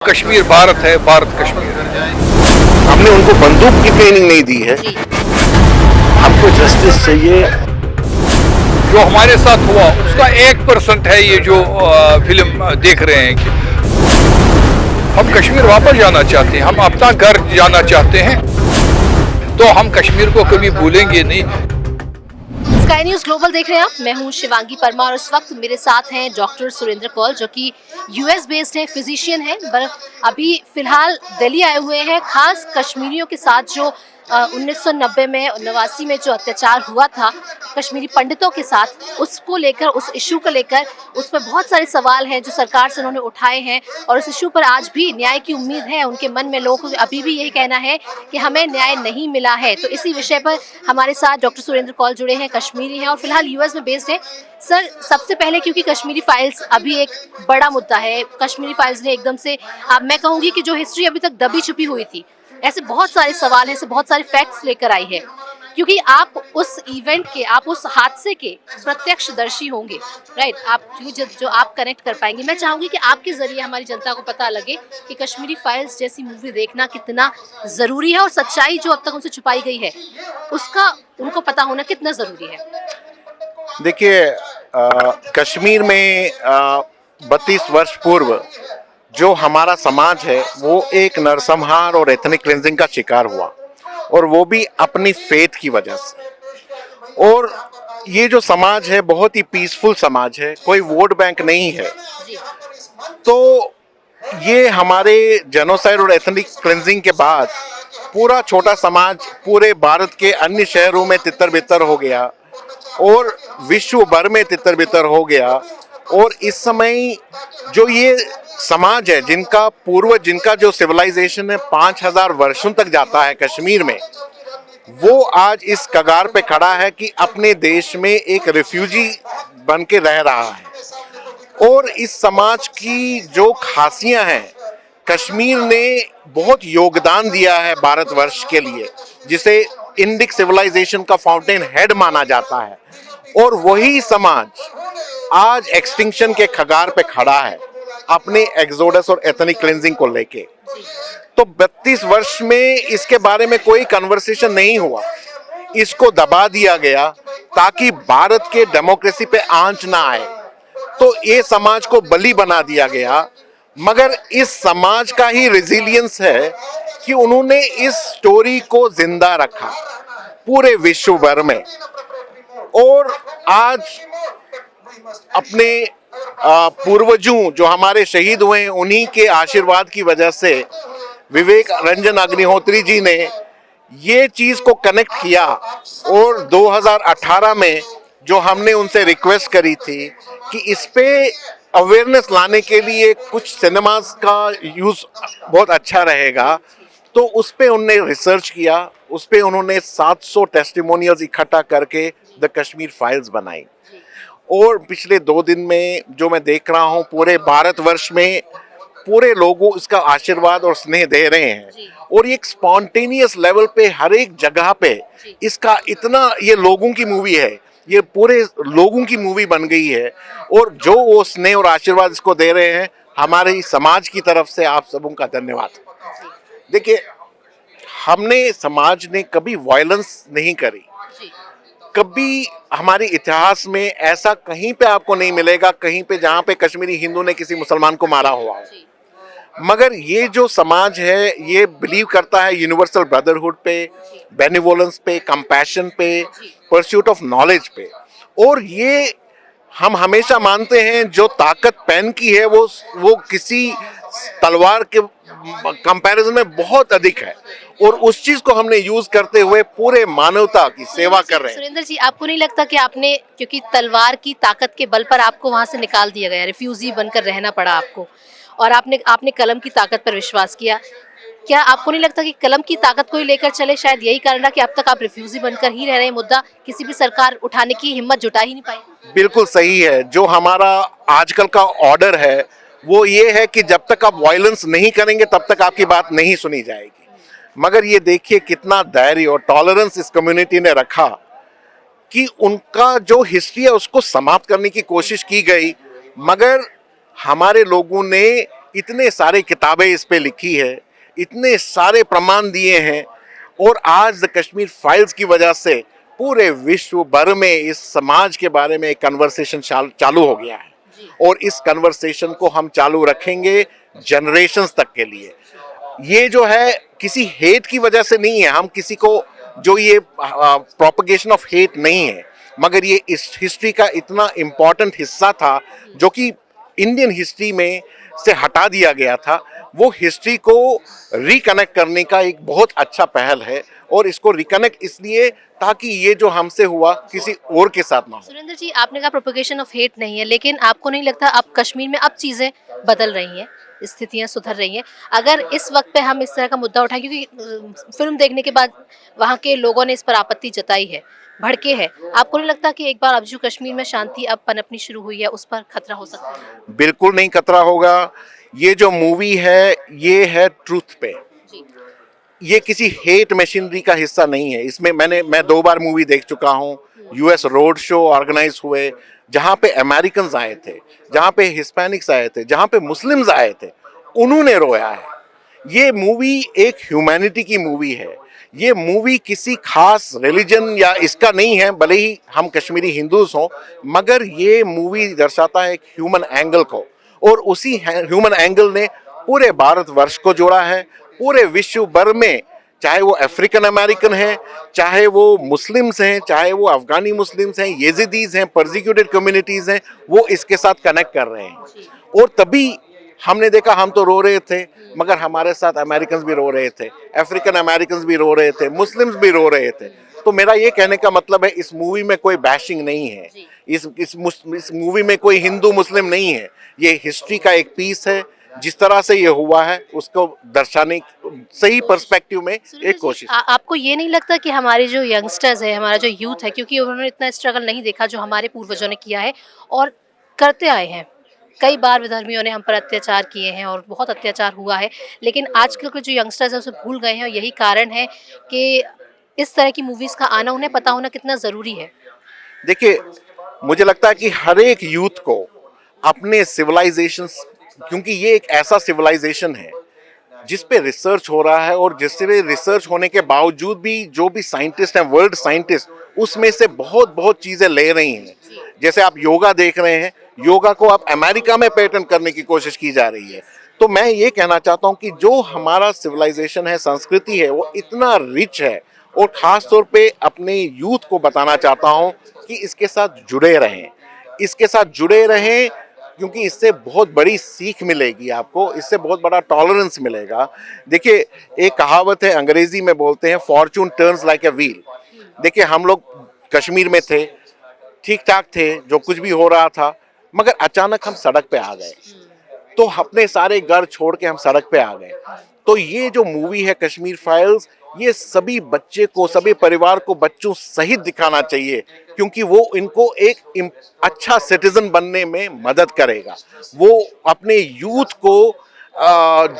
कश्मीर भारत है, भारत कश्मीर है। हमने उनको बंदूक की ट्रेनिंग नहीं दी है। हमको जस्टिस चाहिए। जो हमारे साथ हुआ उसका 1% है ये जो फिल्म देख रहे हैं कि हम कश्मीर वापस जाना चाहते हैं, हम अपना घर जाना चाहते हैं, तो हम कश्मीर को कभी भूलेंगे नहीं। स्काई न्यूज ग्लोबल देख रहे हैं आप। मैं हूं शिवांगी परमार और इस वक्त मेरे साथ हैं डॉक्टर सुरेंद्र कौल, जो कि यूएस बेस्ड है, फिजिशियन है, पर अभी फिलहाल दिल्ली आए हुए हैं। खास कश्मीरियों के साथ जो 1990 में 89 में जो अत्याचार हुआ था कश्मीरी पंडितों के साथ, उसको लेकर, उस इशू को लेकर, उस पर बहुत सारे सवाल हैं जो सरकार से उन्होंने उठाए हैं और उस इशू पर आज भी न्याय की उम्मीद है उनके मन में। लोगों को अभी भी यही कहना है कि हमें न्याय नहीं मिला है। तो इसी विषय पर हमारे साथ डॉक्टर सुरेंद्र कौल जुड़े हैं, कश्मीरी हैं और फिलहाल यूएस में बेस्ड है। सर, सबसे पहले क्योंकि कश्मीरी फाइल्स अभी एक बड़ा मुद्दा है, कश्मीरी फाइल्स ने एकदम से, अब मैं कहूँगी कि जो हिस्ट्री अभी तक दबी छुपी हुई थी, ऐसे बहुत सारे सवाल हैं, ऐसे बहुत सारे फैक्ट्स लेकर आई है, क्योंकि आप उस इवेंट के, आप उस हादसे के प्रत्यक्षदर्शी होंगे, राइट? आप जो आप कनेक्ट कर पाएंगे। मैं चाहूंगी कि आपके जरिए हमारी जनता को पता लगे कि कश्मीरी फाइल्स जैसी मूवी देखना कितना जरूरी है और सच्चाई जो अब तक उनसे छुपाई गई है उसका उनको पता होना कितना जरूरी है। देखिए, कश्मीर में 32 वर्ष पूर्व जो हमारा समाज है वो एक नरसंहार और एथनिक क्लेंजिंग का शिकार हुआ, और वो भी अपनी फेथ की वजह से। और ये जो समाज है बहुत ही पीसफुल समाज है, कोई वोट बैंक नहीं है। तो ये हमारे जेनोसाइड और एथनिक क्लेंजिंग के बाद पूरा छोटा समाज पूरे भारत के अन्य शहरों में तितर बितर हो गया और विश्व भर में तितर बितर हो गया। और इस समय जो ये समाज है जिनका पूर्वज, जिनका जो सिविलाइजेशन है 5000 वर्षों तक जाता है कश्मीर में, वो आज इस कगार पे खड़ा है कि अपने देश में एक रिफ्यूजी बन के रह रहा है। और इस समाज की जो खासियां हैं, कश्मीर ने बहुत योगदान दिया है भारतवर्ष के लिए, जिसे इंडिक सिविलाइजेशन का फाउंटेन हेड माना जाता है। और वही समाज आज एक्सटिंक्शन के खगार पे खड़ा है अपने एक्सोडस और एथनिक क्लेंजिंग को लेके। तो 32 वर्ष में इसके बारे में कोई कन्वर्सेशन नहीं हुआ, इसको दबा दिया गया ताकि भारत के डेमोक्रेसी पे आंच ना आए। तो ये समाज को बलि बना दिया गया। मगर इस समाज का ही रेजिलियंस है कि उन्होंने इस स्टोरी को जिंदा रखा पूरे विश्व भर में। और आज अपने पूर्वजों जो हमारे शहीद हुए हैं, उन्हीं के आशीर्वाद की वजह से विवेक रंजन अग्निहोत्री जी ने ये चीज को कनेक्ट किया। और 2018 में जो हमने उनसे रिक्वेस्ट करी थी कि इस पे अवेयरनेस लाने के लिए कुछ सिनेमास का यूज बहुत अच्छा रहेगा, तो उस पे उन्होंने रिसर्च किया, उस पे उन्होंने 700 टेस्टिमोनियल्स इकट्ठा करके द कश्मीर फाइल्स बनाई। और पिछले 2 दिन में जो मैं देख रहा हूँ, पूरे भारतवर्ष में पूरे लोगों इसका आशीर्वाद और स्नेह दे रहे हैं। और ये एक स्पॉन्टेनियस लेवल पे हर एक जगह पे इसका इतना, ये लोगों की मूवी है, ये पूरे लोगों की मूवी बन गई है। और जो वो स्नेह और आशीर्वाद इसको दे रहे हैं, हमारे समाज की तरफ से आप सबों का धन्यवाद। देखिए, हमने समाज ने कभी वायलेंस नहीं करी, कभी हमारे इतिहास में ऐसा कहीं पे आपको नहीं मिलेगा कहीं पे जहां पे कश्मीरी हिंदू ने किसी मुसलमान को मारा हुआ हो। मगर ये जो समाज है ये बिलीव करता है यूनिवर्सल ब्रदरहुड पे, बेनिवोलेंस पे, कंपैशन पे, परस्यूट ऑफ नॉलेज पे। और ये हम हमेशा मानते हैं जो ताकत पेन की है वो किसी तलवार के कंपैरिजन में बहुत अधिक है। और उस चीज को हमने यूज करते हुए पूरे मानवता की सेवा कर रहे हैं। सुरेंद्र जी, आपको नहीं लगता कि आपने, क्योंकि तलवार की ताकत के बल पर आपको वहां से निकाल दिया गया, रिफ्यूजी बनकर रहना पड़ा आपको, और आपने कलम की ताकत पर विश्वास किया, क्या आपको नहीं लगता कि कलम की ताकत को ही लेकर चले, शायद यही कारण है कि अब तक आप रिफ्यूजी बनकर ही रह रहे हैं, मुद्दा किसी भी सरकार उठाने की हिम्मत जुटा ही नहीं पाई? बिल्कुल सही है। जो हमारा आजकल का ऑर्डर है वो ये है कि जब तक आप वायलेंस नहीं करेंगे तब तक आपकी बात नहीं सुनी जाएगी। मगर ये देखिए कितना धैर्य और टॉलरेंस इस कम्युनिटी ने रखा कि उनका जो हिस्ट्री है उसको समाप्त करने की कोशिश की गई, मगर हमारे लोगों ने इतने सारे किताबें इस पे लिखी है, इतने सारे प्रमाण दिए हैं, और आज द कश्मीर फाइल्स की वजह से पूरे विश्व भर में इस समाज के बारे में एक कन्वर्सेशन चालू हो गया है, और इस कन्वर्सेशन को हम चालू रखेंगे जनरेशंस तक के लिए। ये जो है किसी हेट की वजह से नहीं है, हम किसी को जो ये प्रोपगेशन ऑफ हेट नहीं है, मगर ये इस हिस्ट्री का इतना इम्पॉर्टेंट हिस्सा था जो कि इंडियन हिस्ट्री में से हटा दिया गया था। वो हिस्ट्री को रिकनेक्ट करने का एक बहुत अच्छा पहल है, और इसको रिकनेक्ट इसलिए ताकि ये जो हमसे हुआ किसी और के साथ ना हो। सुरेंद्र जी, आपने कहा प्रोपगेशन ऑफ हेट नहीं है, लेकिन आपको नहीं लगता अब कश्मीर में अब चीजें बदल रही हैं, स्थितियां सुधर रही हैं? अगर इस वक्त पे हम इस तरह का मुद्दा उठाएं, क्योंकि फिल्म देखने के बाद वहाँ के लोगों ने इस पर आपत्ति जताई है, भड़के है, आपको नहीं लगता कि एक बार अब जो कश्मीर में शांति अब पनपनी शुरू हुई है उस पर खतरा हो सकता है? बिल्कुल नहीं खतरा होगा। ये जो मूवी है ये है ट्रूथ पे, जी। ये किसी हेट मशीनरी का हिस्सा नहीं है। इसमें मैं 2 बार मूवी देख चुका हूँ। यूएस रोड शो ऑर्गेनाइज हुए जहाँ पे अमेरिकन्स आए थे, जहाँ पे हिस्पैनिक्स आए थे, जहाँ पे मुस्लिम्स आए थे, उन्होंने रोया है। ये मूवी एक ह्यूमैनिटी की मूवी है। ये मूवी किसी खास रिलीजन या इसका नहीं है, भले ही हम कश्मीरी हिंदूज हों, मगर ये मूवी दर्शाता है एक ह्यूमन एंगल को, और उसी ह्यूमन एंगल ने पूरे भारतवर्ष को जोड़ा है, पूरे विश्व भर में, चाहे वो अफ्रीकन अमेरिकन हैं, चाहे वो मुस्लिम्स हैं, चाहे वो अफगानी मुस्लिम्स हैं, येजिदीज हैं, परसिक्यूटेड कम्युनिटीज़ हैं, वो इसके साथ कनेक्ट कर रहे हैं। और तभी हमने देखा, हम तो रो रहे थे, मगर हमारे साथ अमेरिकन्स भी रो रहे थे, अफ्रीकन अमेरिकन्स भी रो रहे थे, मुस्लिम्स भी रो रहे थे। तो मेरा ये कहने का मतलब है, इस मूवी में कोई बैशिंग नहीं है, इस मूवी में कोई हिंदू मुस्लिम नहीं है। ये हिस्ट्री का एक पीस है, जिस तरह से ये हुआ है उसको दर्शाने सही पर्सपेक्टिव में एक कोशिश। आपको ये नहीं लगता कि हमारे जो यंगस्टर्स है, हमारा जो यूथ है, क्योंकि उन्होंने इतना स्ट्रगल नहीं देखा जो हमारे पूर्वजों ने किया है और करते आए हैं, कई बार विधर्मियों ने हम पर अत्याचार किए हैं और बहुत अत्याचार हुआ है, लेकिन आजकल के जो यंगस्टर्स हैं उसे भूल गए हैं, और यही कारण है कि इस तरह की मूवीज़ का आना, उन्हें पता होना कितना ज़रूरी है। देखिए, मुझे लगता है कि हर एक यूथ को अपने सिविलाइजेशन, क्योंकि ये एक ऐसा सिविलाइजेशन है जिस पे रिसर्च हो रहा है, और जिससे रिसर्च होने के बावजूद भी जो भी साइंटिस्ट हैं, वर्ल्ड साइंटिस्ट, उसमें से बहुत बहुत चीज़ें ले रही हैं। जैसे आप योगा देख रहे हैं, योगा को आप अमेरिका में पेटेंट करने की कोशिश की जा रही है। तो मैं ये कहना चाहता हूँ कि जो हमारा सिविलाइजेशन है, संस्कृति है, वो इतना रिच है, और ख़ास तौर पे अपने यूथ को बताना चाहता हूँ कि इसके साथ जुड़े रहें, इसके साथ जुड़े रहें, क्योंकि इससे बहुत बड़ी सीख मिलेगी आपको, इससे बहुत बड़ा टॉलरेंस मिलेगा। देखिए, एक कहावत है, अंग्रेजी में बोलते हैं, Fortune turns like a wheel. देखिए, हम लोग कश्मीर में थे, ठीक ठाक थे, जो कुछ भी हो रहा था, मगर अचानक हम सड़क पे आ गए, तो अपने सारे घर छोड़ के हम सड़क पे आ गए। तो ये जो मूवी है कश्मीर फाइल्स, ये सभी बच्चे को, सभी परिवार को बच्चों सहित दिखाना चाहिए, क्योंकि वो इनको एक अच्छा सिटीजन बनने में मदद करेगा। वो अपने यूथ को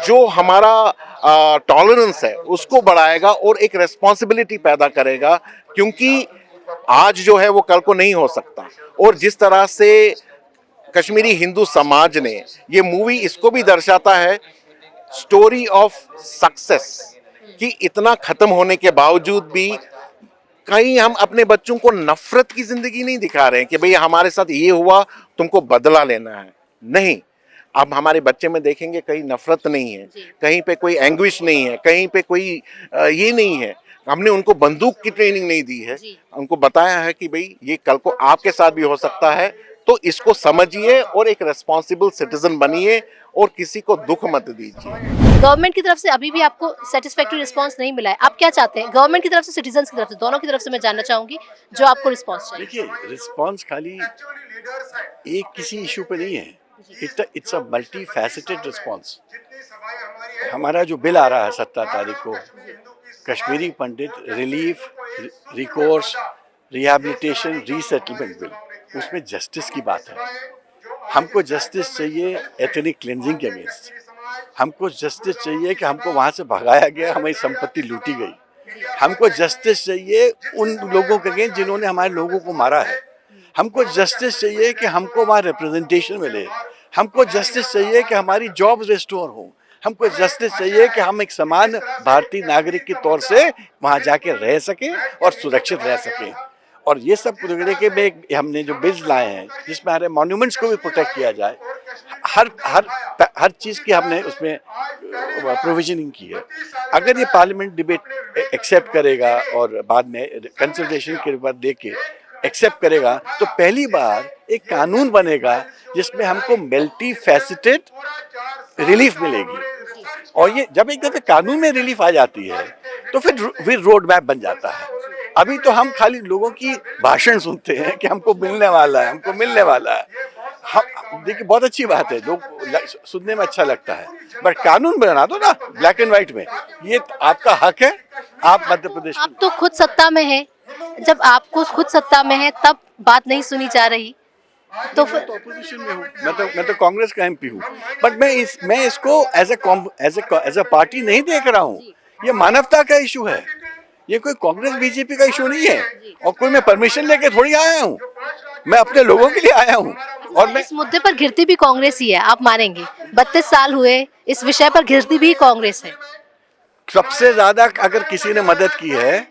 जो हमारा टॉलरेंस है उसको बढ़ाएगा, और एक रेस्पॉन्सिबिलिटी पैदा करेगा, क्योंकि आज जो है वो कल को नहीं हो सकता। और जिस तरह से कश्मीरी हिंदू समाज ने, ये मूवी इसको भी दर्शाता है, स्टोरी ऑफ सक्सेस, कि इतना खत्म होने के बावजूद भी कहीं हम अपने बच्चों को नफरत की जिंदगी नहीं दिखा रहे हैं कि भाई हमारे साथ ये हुआ, तुमको बदला लेना है। नहीं, अब हमारे बच्चे में देखेंगे कहीं नफरत नहीं है, कहीं पे कोई एंग्विश नहीं है, कहीं पे कोई ये नहीं है। हमने उनको बंदूक की ट्रेनिंग नहीं दी है, उनको बताया है कि भाई ये कल को आपके साथ भी हो सकता है, तो इसको समझिए और एक रेस्पॉन्सिबल सिटीजन बनिए, और किसी को दुख मत दीजिए। गवर्नमेंट की तरफ से अभी भी आपको सेटिस्फैक्टरी रिस्पांस नहीं मिला है, आप क्या चाहते हैं गवर्नमेंट की तरफ से, सिटीजन्स की तरफ से, दोनों की तरफ से मैं जानना चाहूंगी जो आपको रिस्पांस चाहिए? देखिए, रिस्पांस खाली एक किसी इशू पे नहीं है, it's a multi faceted response. हमारा जो बिल आ रहा है 17 तारीख को, Kashmiri Pandit relief, recourse, rehabilitation, resettlement bill, उसमें जस्टिस की बात है। हमको जस्टिस चाहिए एथनिक क्लेंजिंग के अगेंस्ट, हमको जस्टिस चाहिए कि हमको वहाँ से भगाया गया, हमारी संपत्ति लूटी गई। हमको जस्टिस चाहिए उन लोगों के अगेंस्ट जिन्होंने हमारे लोगों को मारा है। हमको जस्टिस चाहिए कि हमको वहाँ रिप्रेजेंटेशन मिले, हमको जस्टिस चाहिए कि हमारी जॉब रिस्टोर हो, हमको जस्टिस चाहिए कि हम एक समान भारतीय नागरिक के तौर से वहाँ जाके रह सकें और सुरक्षित रह सकें। और ये सब करने के में हमने जो बिल्स लाए हैं जिसमें हमारे मॉन्यूमेंट्स को भी प्रोटेक्ट किया जाए, हर चीज़ की हमने उसमें प्रोविजनिंग की है। अगर ये पार्लियामेंट डिबेट एक्सेप्ट करेगा और बाद में कंसल्टेशन के बाद देके एक्सेप्ट करेगा तो पहली बार एक कानून बनेगा जिसमें हमको मल्टी फैसेटेड रिलीफ मिलेगी। और ये जब एक दफे कानून में रिलीफ आ जाती है तो फिर रोड मैप बन जाता है। अभी तो हम खाली लोगों की भाषण सुनते हैं कि हमको मिलने वाला है, हमको मिलने वाला है। हम देखिए बहुत अच्छी बात है, लोग सुनने में अच्छा लगता है, बट कानून बना दो ना ब्लैक एंड व्हाइट में। ये आपका हक है, आप मध्य प्रदेश आप तो खुद सत्ता में है, जब आपको खुद सत्ता में है तब बात नहीं सुनी जा रही तो फिर तो ऑपोजिशन में हूँ। मैं तो कांग्रेस का एमपी हूँ, बट मैं इसको एज अ पार्टी नहीं देख रहा हूँ। ये मानवता का इशू है, ये कोई कांग्रेस बीजेपी का इशू नहीं है। और कोई मैं परमिशन लेके थोड़ी आया हूँ, मैं अपने लोगों के लिए आया हूँ। और मैं इस मुद्दे पर घिरती भी कांग्रेस ही है, आप मानेंगे। 32 साल हुए इस विषय पर घिरती भी कांग्रेस है। सबसे ज्यादा अगर किसी ने मदद की है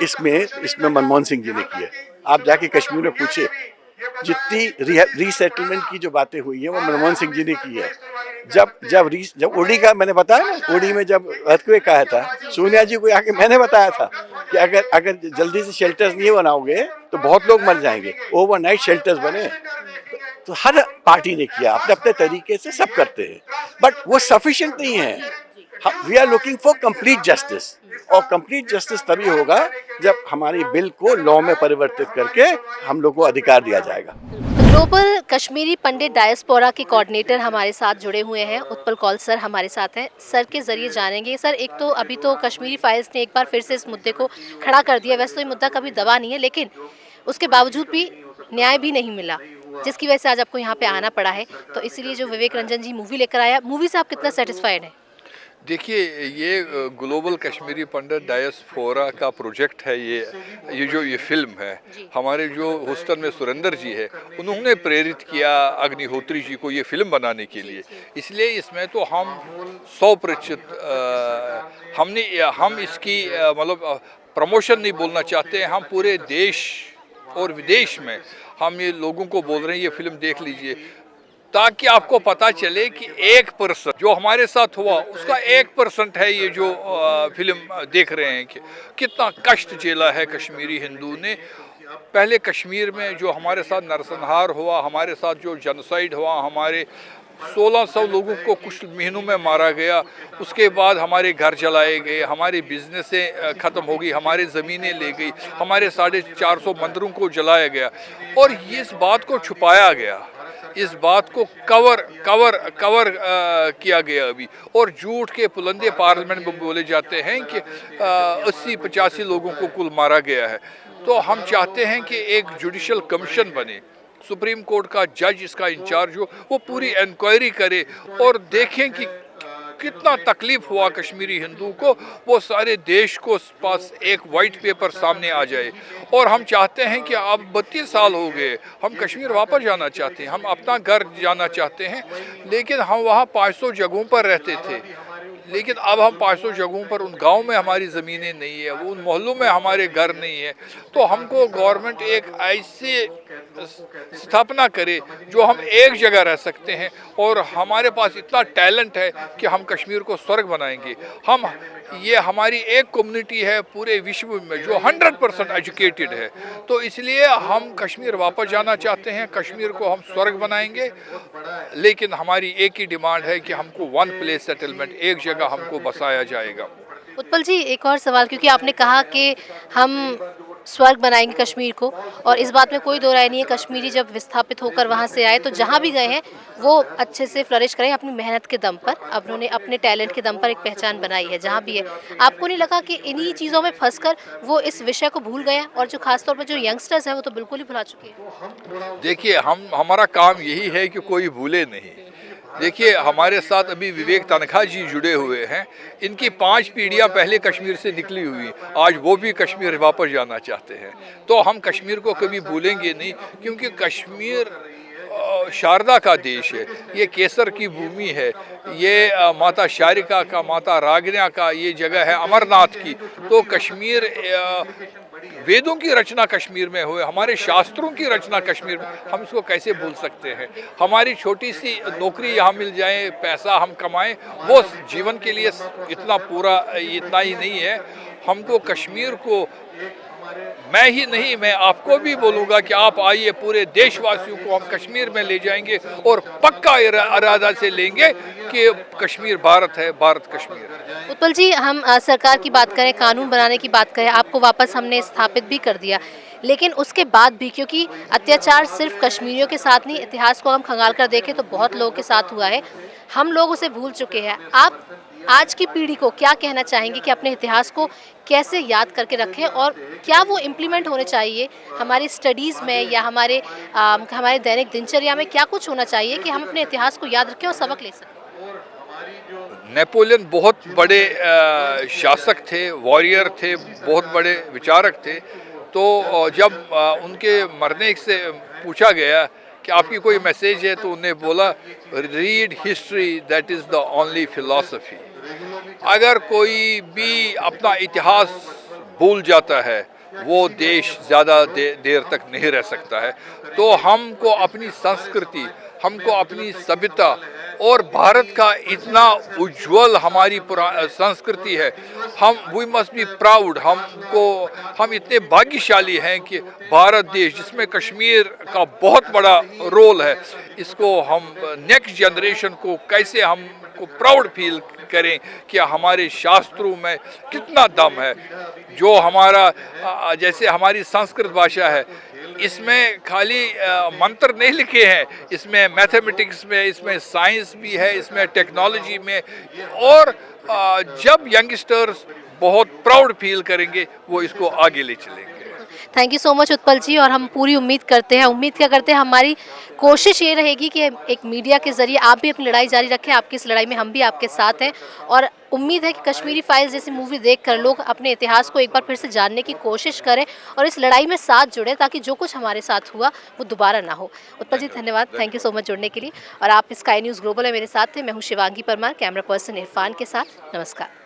इसमें मनमोहन सिंह जी ने की है। आप जाके कश्मीर में पूछे, जितनी रीसेटलमेंट की जो बातें हुई है वो मनमोहन सिंह जी ने की है। जब ओडी का मैंने बताया ना, ओडी में जब अर्थक्वेक आया था, सोनिया जी को आके मैंने बताया था कि अगर जल्दी से शेल्टर्स नहीं बनाओगे तो बहुत लोग मर जाएंगे। ओवरनाइट शेल्टर्स बने। तो हर पार्टी ने किया, अपने अपने तरीके से सब करते हैं, बट वो सफिशिएंट नहीं है। We are looking for complete justice, और कंप्लीट जस्टिस तभी होगा जब हमारी बिल को लॉ में परिवर्तित करके हम लोग को अधिकार दिया जाएगा। ग्लोबल कश्मीरी पंडित डायस्पोरा के कोऑर्डिनेटर हमारे साथ जुड़े हुए हैं, उत्पल कौल सर हमारे साथ हैं। सर के जरिए जानेंगे। सर, एक तो अभी तो कश्मीरी फाइल्स ने एक बार फिर से इस मुद्दे को खड़ा कर दिया। वैसे तो ये मुद्दा कभी दबा नहीं है, लेकिन उसके बावजूद भी न्याय भी नहीं मिला, जिसकी वजह से आज आपको यहाँ पे आना पड़ा है। तो इसीलिए जो विवेक रंजन जी मूवी लेकर आया, मूवी से आप कितना सेटिस्फाइड हैं? देखिए, ये ग्लोबल कश्मीरी पंडित डायस्पोरा का प्रोजेक्ट है। ये फिल्म है, हमारे जो ह्यूस्टन में सुरेंद्र जी है उन्होंने प्रेरित किया अग्निहोत्री जी को ये फिल्म बनाने के लिए। इसलिए इसमें तो हम 100% हम इसकी मतलब प्रमोशन नहीं बोलना चाहते हैं। हम पूरे देश और विदेश में हम ये लोगों को बोल रहे हैं ये फिल्म देख लीजिए, ताकि आपको पता चले कि 1% जो हमारे साथ हुआ उसका 1% है ये जो फिल्म देख रहे हैं कि कितना कष्ट झेला है कश्मीरी हिंदू ने। पहले कश्मीर में जो हमारे साथ नरसंहार हुआ, हमारे साथ जो जेनोसाइड हुआ, हमारे 1600 लोगों को कुछ महीनों में मारा गया, उसके बाद हमारे घर जलाए गए, हमारी बिजनेसें ख़त्म हो गई, हमारी ज़मीनें ले गई, हमारे 450 मंदिरों को जलाया गया। और इस बात को छुपाया गया, इस बात को कवर किया गया अभी। और झूठ के पुलंदे पार्लियामेंट में बोले जाते हैं कि 80-85 लोगों को कुल मारा गया है। तो हम चाहते हैं कि एक जुडिशल कमीशन बने, सुप्रीम कोर्ट का जज इसका इंचार्ज हो, वो पूरी इंक्वायरी करे और देखें कि कितना तकलीफ हुआ कश्मीरी हिंदू को, वो सारे देश को पास एक वाइट पेपर सामने आ जाए। और हम चाहते हैं कि अब 32 साल हो गए, हम कश्मीर वापस जाना चाहते हैं, हम अपना घर जाना चाहते हैं, लेकिन हम वहाँ 500 जगहों पर रहते थे, लेकिन अब हम 500 जगहों पर उन गांव में हमारी ज़मीनें नहीं है, वो उन मोहल्लों में हमारे घर नहीं है। तो हमको गवर्नमेंट एक ऐसी स्थापना करे जो हम एक जगह रह सकते हैं, और हमारे पास इतना टैलेंट है कि हम कश्मीर को स्वर्ग बनाएंगे। ये हमारी एक कम्युनिटी है पूरे विश्व में जो 100% एजुकेटेड है। तो इसलिए हम कश्मीर वापस जाना चाहते हैं, कश्मीर को हम स्वर्ग बनाएंगे, लेकिन हमारी एक ही डिमांड है कि हमको वन प्लेस सेटलमेंट, एक जगह हमको बसाया जाएगा। उत्पल जी, एक और सवाल, क्योंकि आपने कहा कि हम स्वर्ग बनाएंगे कश्मीर को, और इस बात में कोई दो राय नहीं है। कश्मीरी जब विस्थापित होकर वहाँ से आए तो जहाँ भी गए हैं वो अच्छे से फ्लरिश करें अपनी मेहनत के दम पर। अब उन्होंने अपने टैलेंट के दम पर एक पहचान बनाई है जहाँ भी है। आपको नहीं लगा कि इन्हीं चीज़ों में फंसकर वो इस विषय को भूल गए, और जो खासतौर पर जो यंगस्टर्स हैं वो तो बिल्कुल ही भुला चुके हैं? देखिए, हमारा काम यही है कि कोई भूले नहीं। देखिए, हमारे साथ अभी विवेक तनखा जी जुड़े हुए हैं, इनकी 5 पीढ़ियां पहले कश्मीर से निकली हुई, आज वो भी कश्मीर वापस जाना चाहते हैं। तो हम कश्मीर को कभी भूलेंगे नहीं, क्योंकि कश्मीर शारदा का देश है, ये केसर की भूमि है, ये माता शारिका का, माता रागना का ये जगह है, अमरनाथ की। तो कश्मीर, वेदों की रचना कश्मीर में हुए, हमारे शास्त्रों की रचना कश्मीर में, हम इसको कैसे भूल सकते हैं। हमारी छोटी सी नौकरी यहाँ मिल जाए, पैसा हम कमाएं, वो जीवन के लिए इतना पूरा इतना ही नहीं है। हमको कश्मीर को, मैं ही नहीं, मैं आपको भी बोलूँगा कि आप आइए, पूरे देशवासियों को हम कश्मीर में ले जाएंगे और पक्का इरादा से लेंगे कि कश्मीर भारत है, भारत कश्मीर है। उत्पल जी, हम सरकार की बात करें, कानून बनाने की बात करें, आपको वापस हमने स्थापित भी कर दिया, लेकिन उसके बाद भी, क्योंकि अत्याचार सिर्फ कश्मीरियों के साथ नहीं, इतिहास को हम खंगाल कर देखें तो बहुत लोगों के साथ हुआ है, हम लोग उसे भूल चुके हैं। आप आज की पीढ़ी को क्या कहना चाहेंगे कि अपने इतिहास को कैसे याद करके रखें, और क्या वो इम्प्लीमेंट होने चाहिए हमारी स्टडीज़ में या हमारे दैनिक दिनचर्या में, क्या कुछ होना चाहिए कि हम अपने इतिहास को याद रखें और सबक ले सकें? नेपोलियन बहुत बड़े शासक थे, वॉरियर थे, बहुत बड़े विचारक थे। तो जब उनके मरने से पूछा गया कि आपकी कोई मैसेज है, तो उन्हें बोला, read history, that is the only philosophy. अगर कोई भी अपना इतिहास भूल जाता है, वो देश ज़्यादा देर तक नहीं रह सकता है। तो हमको अपनी संस्कृति, हमको अपनी सभ्यता, और भारत का इतना उज्जवल हमारी संस्कृति है, वी मस्ट बी प्राउड। हम इतने भाग्यशाली हैं कि भारत देश, जिसमें कश्मीर का बहुत बड़ा रोल है, इसको हम नेक्स्ट जनरेशन को कैसे हमको प्राउड फील करें कि हमारे शास्त्रों में कितना दम है। जो हमारा, जैसे हमारी संस्कृत भाषा है, इसमें खाली मंत्र नहीं लिखे हैं, इसमें मैथमेटिक्स में, इसमें साइंस भी है, इसमें टेक्नोलॉजी में। और जब यंगस्टर्स बहुत प्राउड फील करेंगे, वो इसको आगे ले चलेंगे। Thank you so much Utpal ji, और हम पूरी उम्मीद करते हैं, हमारी कोशिश ये रहेगी कि एक मीडिया के ज़रिए आप भी अपनी लड़ाई जारी रखें, आपकी इस लड़ाई में हम भी आपके साथ हैं। और उम्मीद है कि कश्मीरी फाइल्स जैसी मूवी देखकर लोग अपने इतिहास को एक बार फिर से जानने की कोशिश करें और इस लड़ाई में साथ जुड़ें, ताकि जो कुछ हमारे साथ हुआ वो दोबारा ना हो। उत्पल जी, धन्यवाद, थैंक यू सो मच जुड़ने के लिए। और आप स्काई न्यूज़ ग्लोबल है, मेरे साथ थे, मैं हूँ शिवांगी परमार, कैमरा पर्सन इरफान के साथ। नमस्कार।